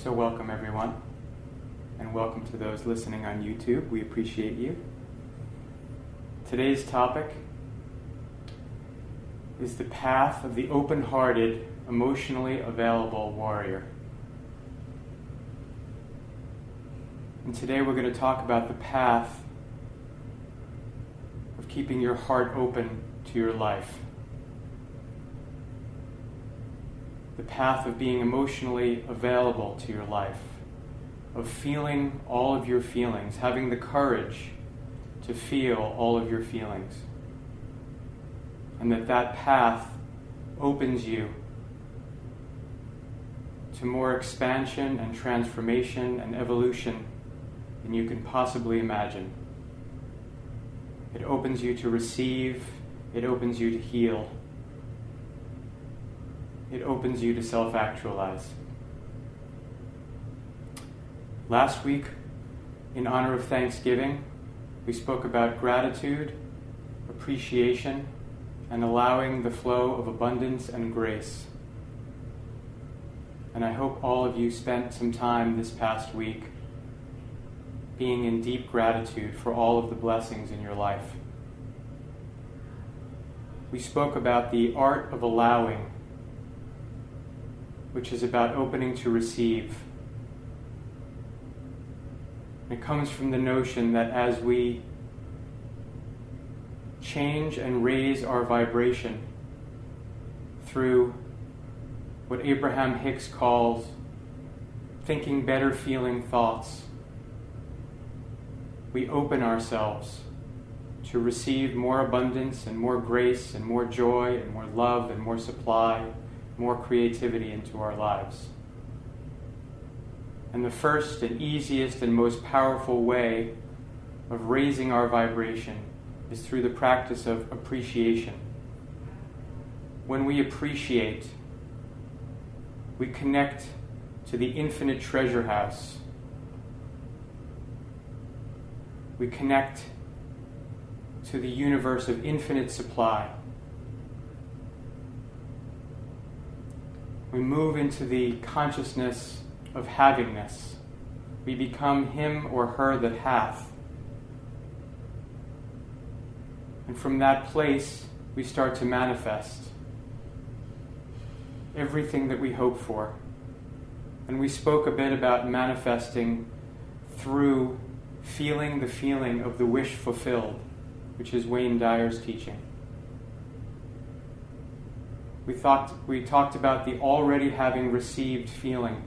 So welcome everyone, and welcome to those listening on YouTube. We appreciate you. Today's topic is the path of the open-hearted, emotionally available warrior. And today we're going to talk about the path of keeping your heart open to your life. The path of being emotionally available to your life, of feeling all of your feelings, having the courage to feel all of your feelings. And that path opens you to more expansion and transformation and evolution than you can possibly imagine. It opens you to receive, it opens you to heal. It opens you to self-actualize. Last week, in honor of Thanksgiving, we spoke about gratitude, appreciation, and allowing the flow of abundance and grace. And I hope all of you spent some time this past week being in deep gratitude for all of the blessings in your life. We spoke about the art of allowing, which is about opening to receive. It comes from the notion that as we change and raise our vibration through what Abraham Hicks calls thinking better feeling thoughts, we open ourselves to receive more abundance and more grace and more joy and more love and more supply, more creativity into our lives. And the first and easiest and most powerful way of raising our vibration is through the practice of appreciation. When we appreciate, we connect to the infinite treasure house. We connect to the universe of infinite supply. We move into the consciousness of havingness. We become him or her that hath. And from that place, we start to manifest everything that we hope for. And we spoke a bit about manifesting through feeling the feeling of the wish fulfilled, which is Wayne Dyer's teaching. We talked about the already having received feeling,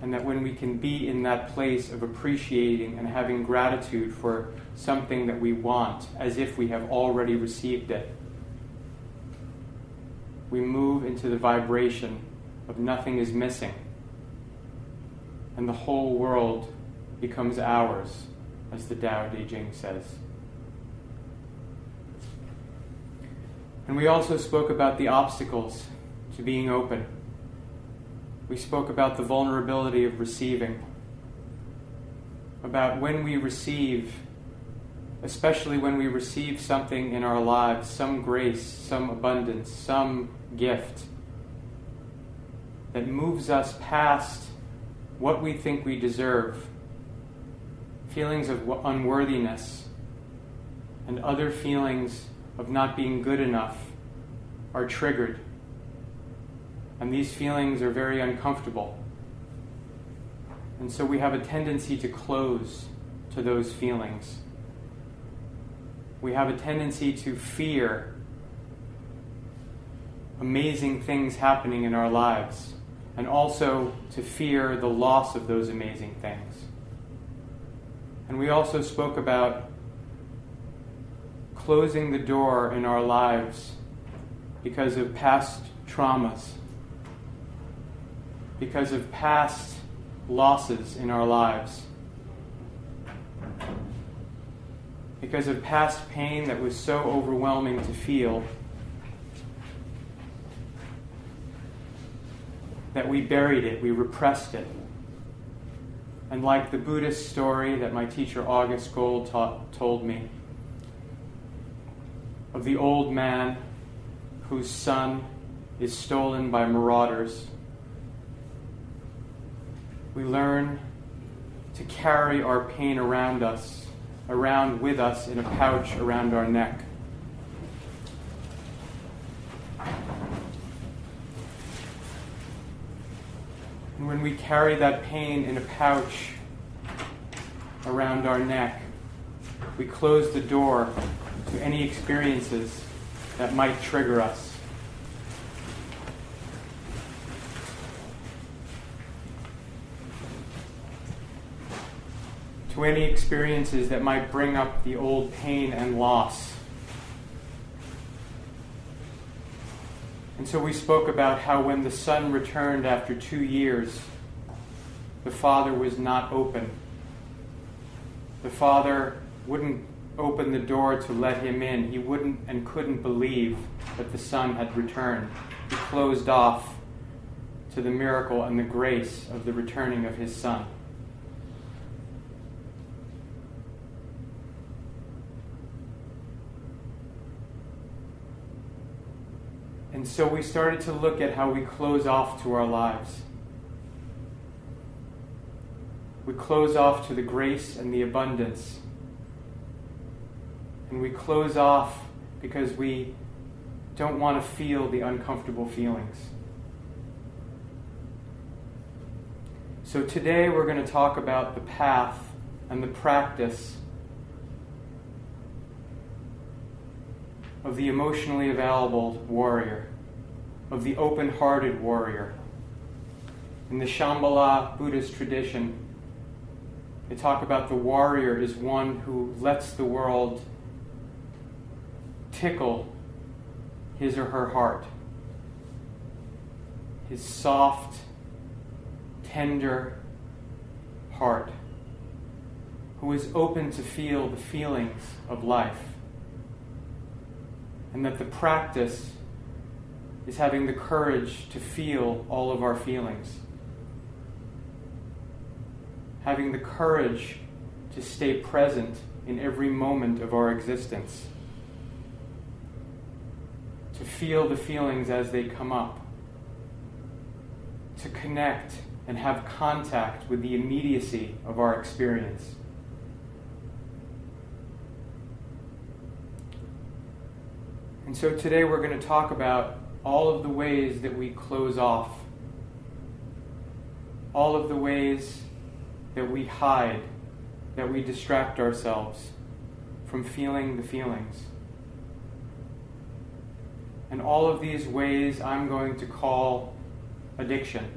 and that when we can be in that place of appreciating and having gratitude for something that we want, as if we have already received it, we move into the vibration of nothing is missing, and the whole world becomes ours, as the Tao Te Ching says. And we also spoke about the obstacles to being open. We spoke about the vulnerability of receiving, about when we receive, especially when we receive something in our lives, some grace, some abundance, some gift that moves us past what we think we deserve, feelings of unworthiness and other feelings of not being good enough are triggered. And these feelings are very uncomfortable. And so we have a tendency to close to those feelings. We have a tendency to fear amazing things happening in our lives, and also to fear the loss of those amazing things. And we also spoke about closing the door in our lives because of past traumas, because of past losses in our lives, because of past pain that was so overwhelming to feel that we buried it, we repressed it. And like the Buddhist story that my teacher August Gold told me, of the old man whose son is stolen by marauders, We learn to carry our pain around with us in a pouch around our neck. And when we carry that pain in a pouch around our neck, we close the door to any experiences that might trigger us. To any experiences that might bring up the old pain and loss. And so we spoke about how when the son returned after 2 years, the father was not open. The father wouldn't open the door to let him in. He wouldn't and couldn't believe that the son had returned. He closed off to the miracle and the grace of the returning of his son. And so we started to look at how we close off to our lives. We close off to the grace and the abundance. And we close off because we don't want to feel the uncomfortable feelings. So today we're going to talk about the path and the practice of the emotionally available warrior, of the open-hearted warrior. In the Shambhala Buddhist tradition, they talk about the warrior as one who lets the world tickle his or her heart. His soft, tender heart, who is open to feel the feelings of life. And that the practice is having the courage to feel all of our feelings. Having the courage to stay present in every moment of our existence. To feel the feelings as they come up. To connect and have contact with the immediacy of our experience. And so today we're going to talk about all of the ways that we close off, all of the ways that we hide, that we distract ourselves from feeling the feelings. And all of these ways I'm going to call addiction.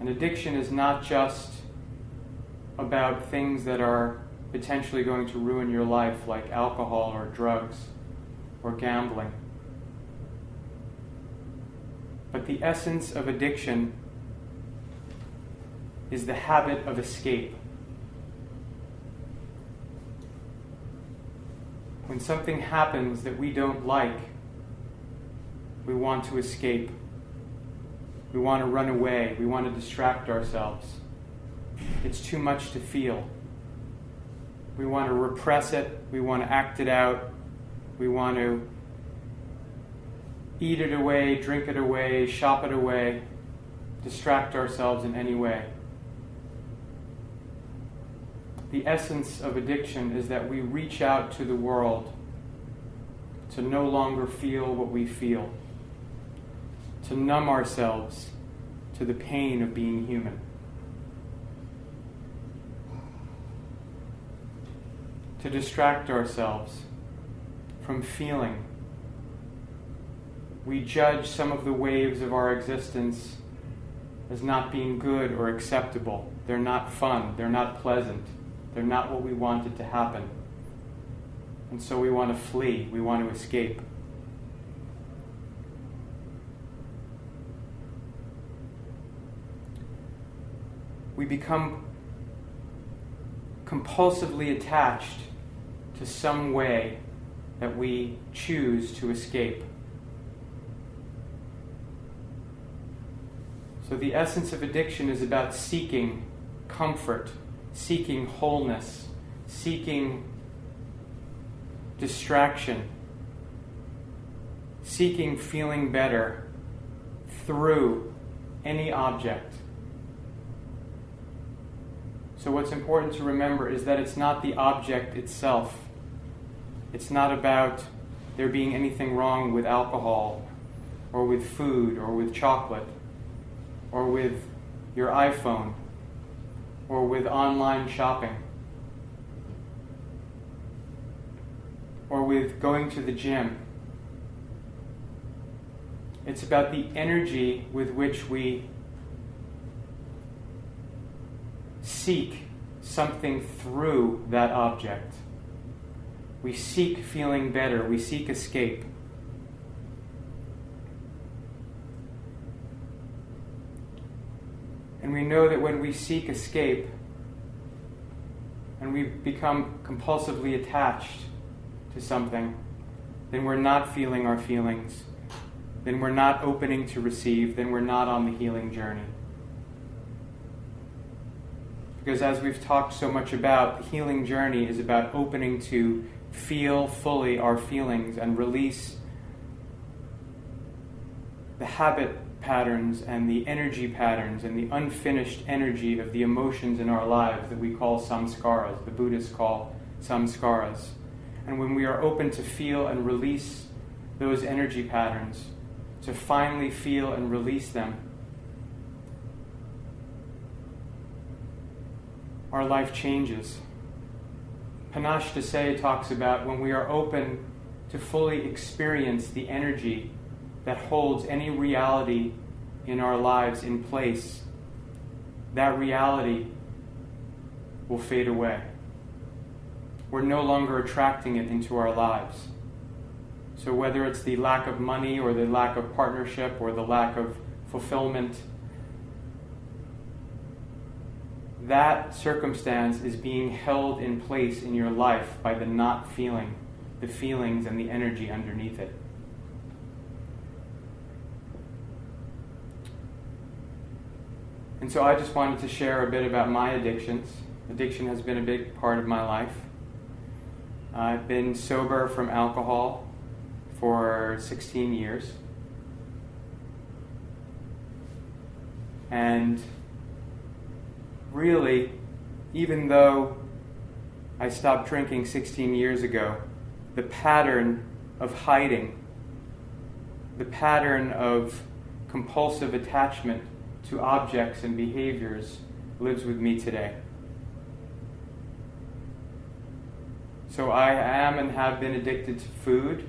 And addiction is not just about things that are potentially going to ruin your life, like alcohol or drugs or gambling. But the essence of addiction is the habit of escape. When something happens that we don't like, we want to escape. We want to run away. We want to distract ourselves. It's too much to feel. We want to repress it. We want to act it out. We want to eat it away, drink it away, shop it away, distract ourselves in any way. The essence of addiction is that we reach out to the world to no longer feel what we feel, to numb ourselves to the pain of being human. To distract ourselves from feeling. We judge some of the waves of our existence as not being good or acceptable. They're not fun. They're not pleasant. They're not what we wanted to happen. And so we want to flee. We want to escape. We become compulsively attached to some way that we choose to escape. So the essence of addiction is about seeking comfort, seeking wholeness, seeking distraction, seeking feeling better through any object. So what's important to remember is that it's not the object itself. It's not about there being anything wrong with alcohol, or with food, or with chocolate, or with your iPhone, or with online shopping, or with going to the gym. It's about the energy with which we seek something through that object. We seek feeling better. We seek escape. And we know that when we seek escape and we become compulsively attached to something, then we're not feeling our feelings. Then we're not opening to receive. Then we're not on the healing journey. Because as we've talked so much about, the healing journey is about opening to feel fully our feelings and release the habit patterns and the energy patterns and the unfinished energy of the emotions in our lives that we call samskaras, the Buddhists call samskaras. And when we are open to feel and release those energy patterns, to finally feel and release them, our life changes. Panache Desai talks about when we are open to fully experience the energy that holds any reality in our lives in place, that reality will fade away. We're no longer attracting it into our lives. So whether it's the lack of money or the lack of partnership or the lack of fulfillment, that circumstance is being held in place in your life by the not feeling, the feelings and the energy underneath it. And so I just wanted to share a bit about my addictions. Addiction has been a big part of my life. I've been sober from alcohol for 16 years. And really, even though I stopped drinking 16 years ago, the pattern of hiding, the pattern of compulsive attachment to objects and behaviors lives with me today. So I am and have been addicted to food,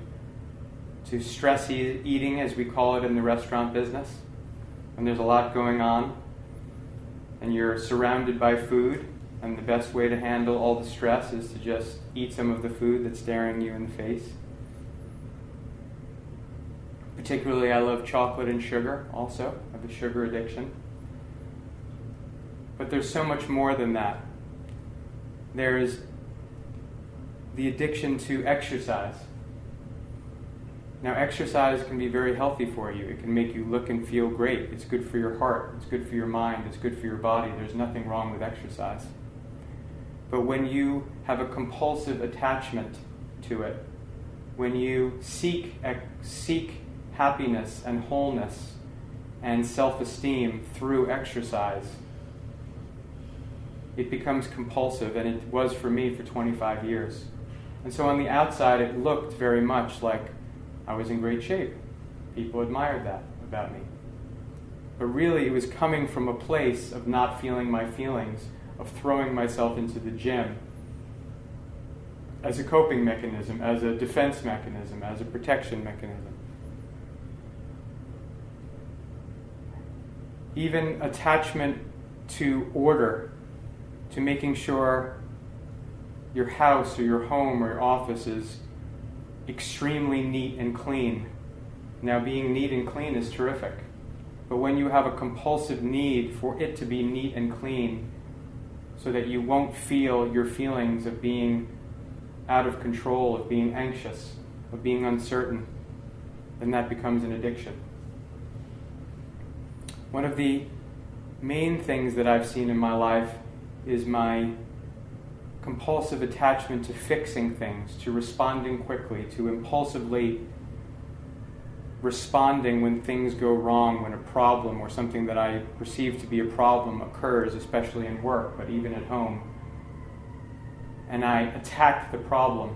to stress eating as we call it in the restaurant business. And there's a lot going on, and you're surrounded by food, and the best way to handle all the stress is to just eat some of the food that's staring you in the face. Particularly, I love chocolate and sugar also. I have a sugar addiction. But there's so much more than that. There's the addiction to exercise. Now, exercise can be very healthy for you. It can make you look and feel great. It's good for your heart. It's good for your mind. It's good for your body. There's nothing wrong with exercise. But when you have a compulsive attachment to it, when you seek happiness and wholeness and self-esteem through exercise, it becomes compulsive, and it was for me for 25 years. And so on the outside, it looked very much like I was in great shape. People admired that about me. But really, it was coming from a place of not feeling my feelings, of throwing myself into the gym as a coping mechanism, as a defense mechanism, as a protection mechanism. Even attachment to order, to making sure your house or your home or your office is extremely neat and clean. Now, being neat and clean is terrific, but when you have a compulsive need for it to be neat and clean so that you won't feel your feelings of being out of control, of being anxious, of being uncertain, then that becomes an addiction. One of the main things that I've seen in my life is my compulsive attachment to fixing things, to responding quickly, to impulsively responding when things go wrong, when a problem or something that I perceive to be a problem occurs, especially in work, but even at home. And I attack the problem.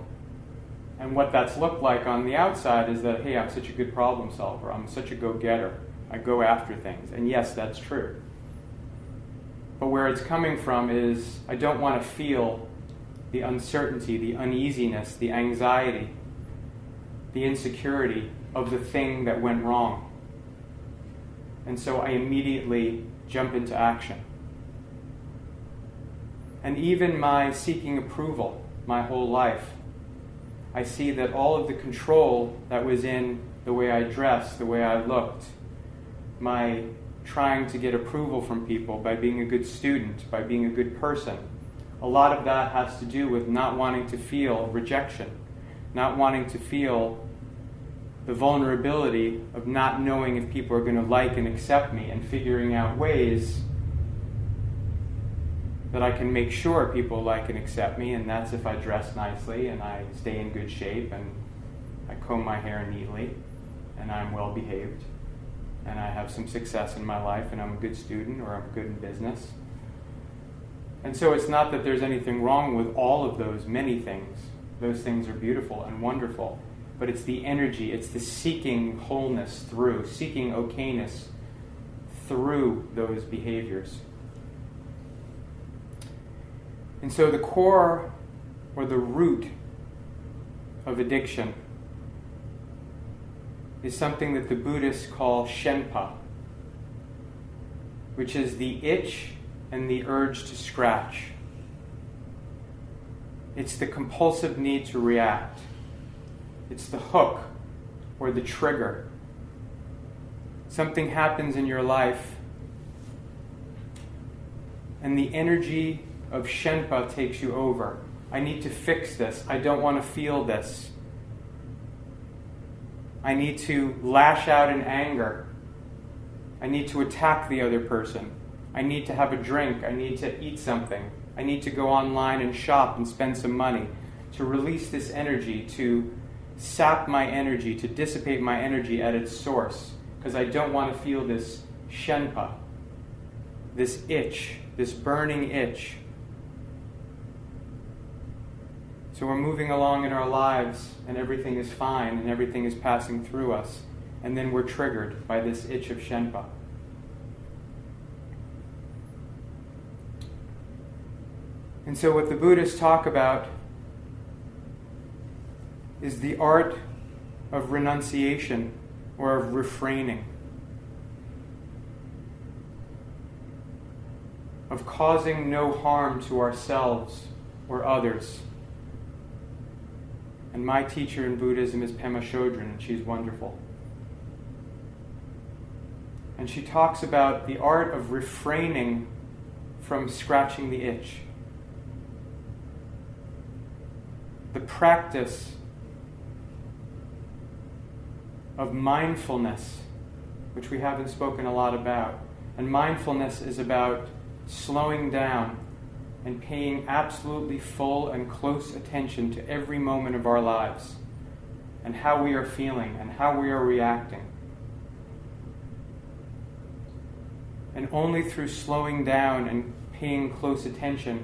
And what that's looked like on the outside is that, hey, I'm such a good problem solver. I'm such a go-getter. I go after things. And yes, that's true. But where it's coming from is I don't want to feel the uncertainty, the uneasiness, the anxiety, the insecurity of the thing that went wrong. And so I immediately jump into action. And even my seeking approval my whole life, I see that all of the control that was in the way I dressed, the way I looked, my trying to get approval from people by being a good student, by being a good person, a lot of that has to do with not wanting to feel rejection, not wanting to feel the vulnerability of not knowing if people are going to like and accept me, and figuring out ways that I can make sure people like and accept me, and that's if I dress nicely and I stay in good shape and I comb my hair neatly and I'm well behaved and I have some success in my life and I'm a good student or I'm good in business. And so it's not that there's anything wrong with all of those many things. Those things are beautiful and wonderful. But it's the energy, it's the seeking wholeness through, seeking okayness through those behaviors. And so the core or the root of addiction is something that the Buddhists call shenpa, which is the itch and the urge to scratch. It's the compulsive need to react. It's the hook or the trigger. Something happens in your life and the energy of shenpa takes you over. I need to fix this. I don't want to feel this. I need to lash out in anger. I need to attack the other person. I need to have a drink. I need to eat something. I need to go online and shop and spend some money to release this energy, to sap my energy, to dissipate my energy at its source, because I don't want to feel this shenpa, this itch, this burning itch. So we're moving along in our lives and everything is fine and everything is passing through us, and then we're triggered by this itch of shenpa. And so what the Buddhists talk about is the art of renunciation or of refraining, of causing no harm to ourselves or others. And my teacher in Buddhism is Pema Chodron, and she's wonderful. And she talks about the art of refraining from scratching the itch. The practice of mindfulness, which we haven't spoken a lot about. And mindfulness is about slowing down and paying absolutely full and close attention to every moment of our lives and how we are feeling and how we are reacting. And only through slowing down and paying close attention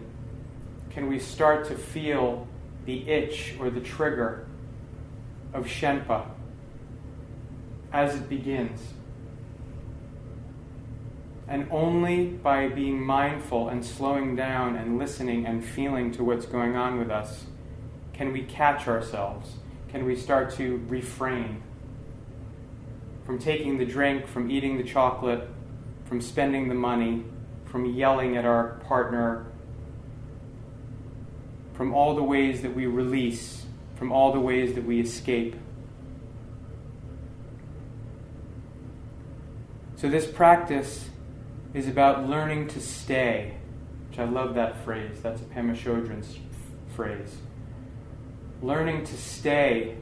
can we start to feel the itch or the trigger of shenpa as it begins. And only by being mindful and slowing down and listening and feeling to what's going on with us can we catch ourselves, can we start to refrain from taking the drink, from eating the chocolate, from spending the money, from yelling at our partner, from all the ways that we release, from all the ways that we escape. So this practice is about learning to stay, which I love that phrase. That's a Pema Chodron's phrase. Learning to stay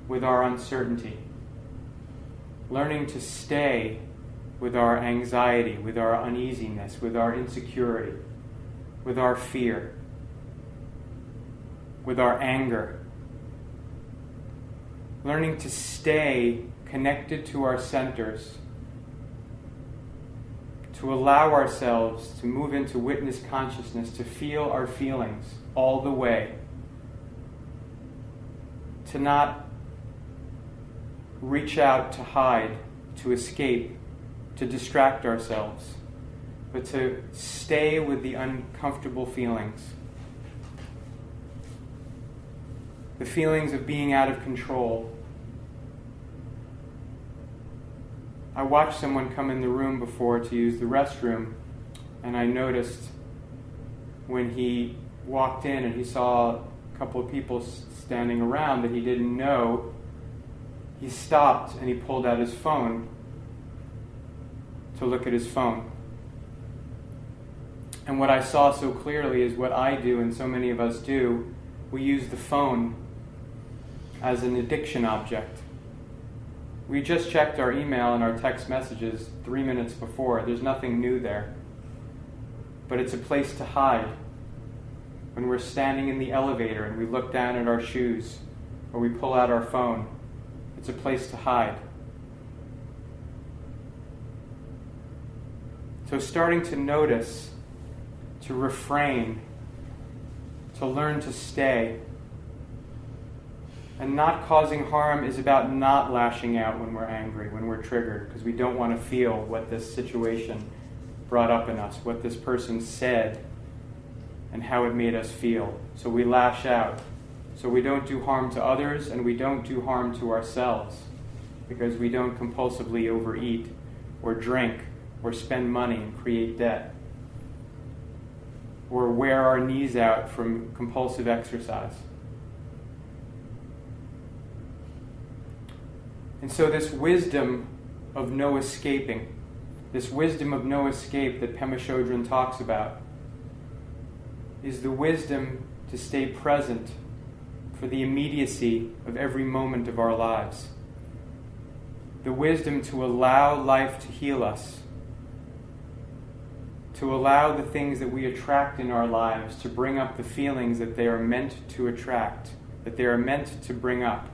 with our uncertainty. Learning to stay with our anxiety, with our uneasiness, with our insecurity, with our fear, with our anger. Learning to stay connected to our centers, to allow ourselves to move into witness consciousness, to feel our feelings all the way, to not reach out to hide, to escape, to distract ourselves, but to stay with the uncomfortable feelings. The feelings of being out of control. I watched someone come in the room before to use the restroom, and I noticed when he walked in and he saw a couple of people standing around that he didn't know, he stopped and he pulled out his phone to look at his phone. And what I saw so clearly is what I do and so many of us do. We use the phone as an addiction object. We just checked our email and our text messages 3 minutes before. There's nothing new there. But it's a place to hide. When we're standing in the elevator and we look down at our shoes, or we pull out our phone, it's a place to hide. So starting to notice, to refrain, to learn to stay, and not causing harm is about not lashing out when we're angry, when we're triggered, because we don't want to feel what this situation brought up in us, what this person said, and how it made us feel. So we lash out. So we don't do harm to others, and we don't do harm to ourselves, because we don't compulsively overeat, or drink, or spend money and create debt, or wear our knees out from compulsive exercise. And so this wisdom of no escaping, this wisdom of no escape that Pema Chodron talks about, is the wisdom to stay present for the immediacy of every moment of our lives. The wisdom to allow life to heal us, to allow the things that we attract in our lives to bring up the feelings that they are meant to attract, that they are meant to bring up,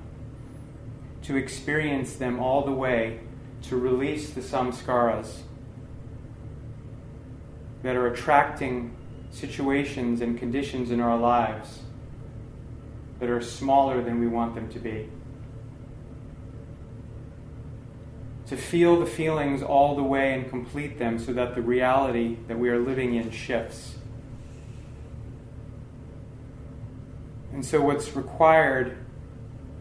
to experience them all the way, to release the samskaras that are attracting situations and conditions in our lives that are smaller than we want them to be. To feel the feelings all the way and complete them so that the reality that we are living in shifts. And so what's required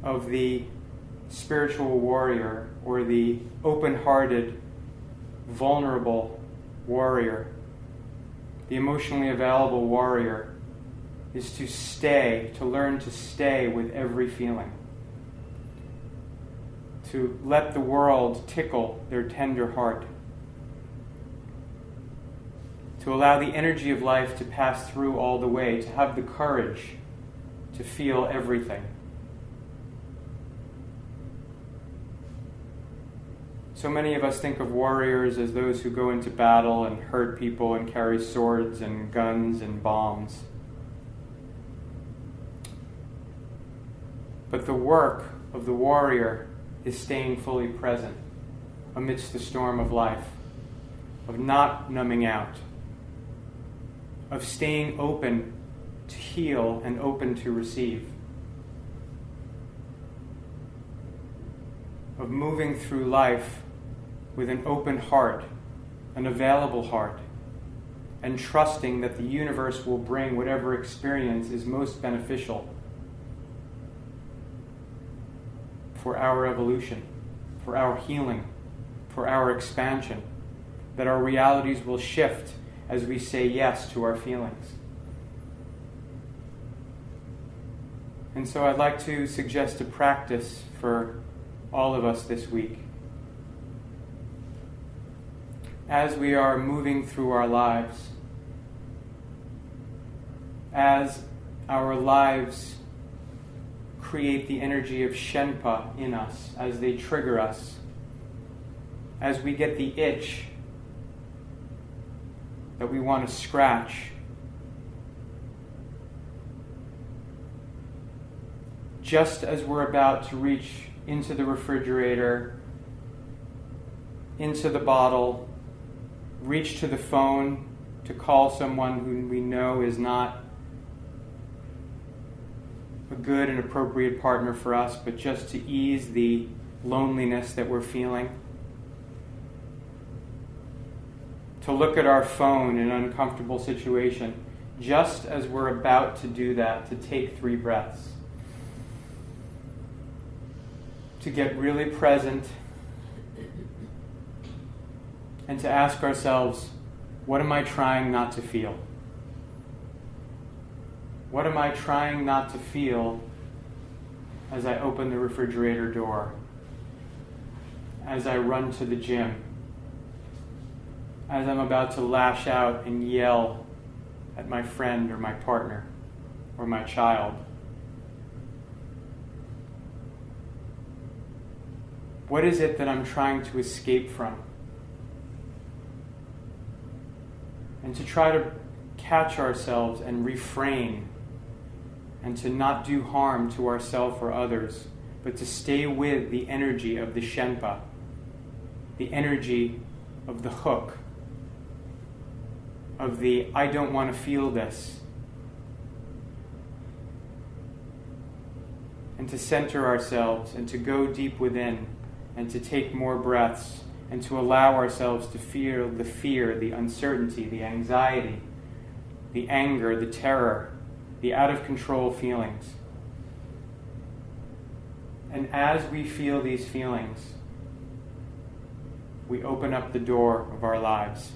of the spiritual warrior, or the open-hearted, vulnerable warrior, the emotionally available warrior, is to stay, to learn to stay with every feeling. To let the world tickle their tender heart. To allow the energy of life to pass through all the way, to have the courage to feel everything. So many of us think of warriors as those who go into battle and hurt people and carry swords and guns and bombs. But the work of the warrior is staying fully present amidst the storm of life, of not numbing out, of staying open to heal and open to receive, of moving through life with an open heart, an available heart, and trusting that the universe will bring whatever experience is most beneficial for our evolution, for our healing, for our expansion, that our realities will shift as we say yes to our feelings. And so I'd like to suggest a practice for all of us this week. As we are moving through our lives, as our lives create the energy of Shenpa in us, as they trigger us, as we get the itch that we want to scratch, just as we're about to reach into the refrigerator into the bottle, reach to the phone to call someone who we know is not a good and appropriate partner for us, but just to ease the loneliness that we're feeling. To look at our phone in an uncomfortable situation, just as we're about to do that, to take 3 breaths. To get really present and to ask ourselves, what am I trying not to feel? What am I trying not to feel as I open the refrigerator door, as I run to the gym, as I'm about to lash out and yell at my friend or my partner or my child? What is it that I'm trying to escape from? And to try to catch ourselves and refrain, and to not do harm to ourselves or others, but to stay with the energy of the Shenpa, the energy of the hook, of the I don't want to feel this. And to center ourselves and to go deep within and to take more breaths and to allow ourselves to feel the fear, the uncertainty, the anxiety, the anger, the terror, the out-of-control feelings. And as we feel these feelings, we open up the door of our lives.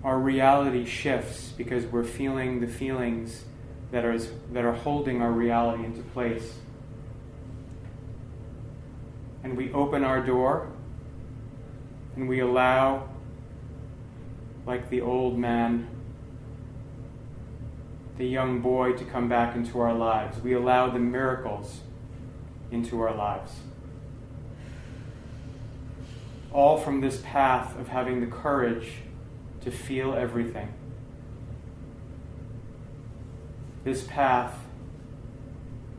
Our reality shifts because we're feeling the feelings that are holding our reality into place. And we open our door and we allow, like the old man, the young boy to come back into our lives. We allow the miracles into our lives. All from this path of having the courage to feel everything. This path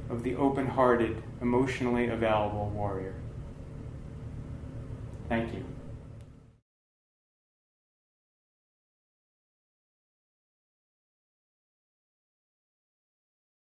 of the open-hearted, emotionally available warrior. Thank you.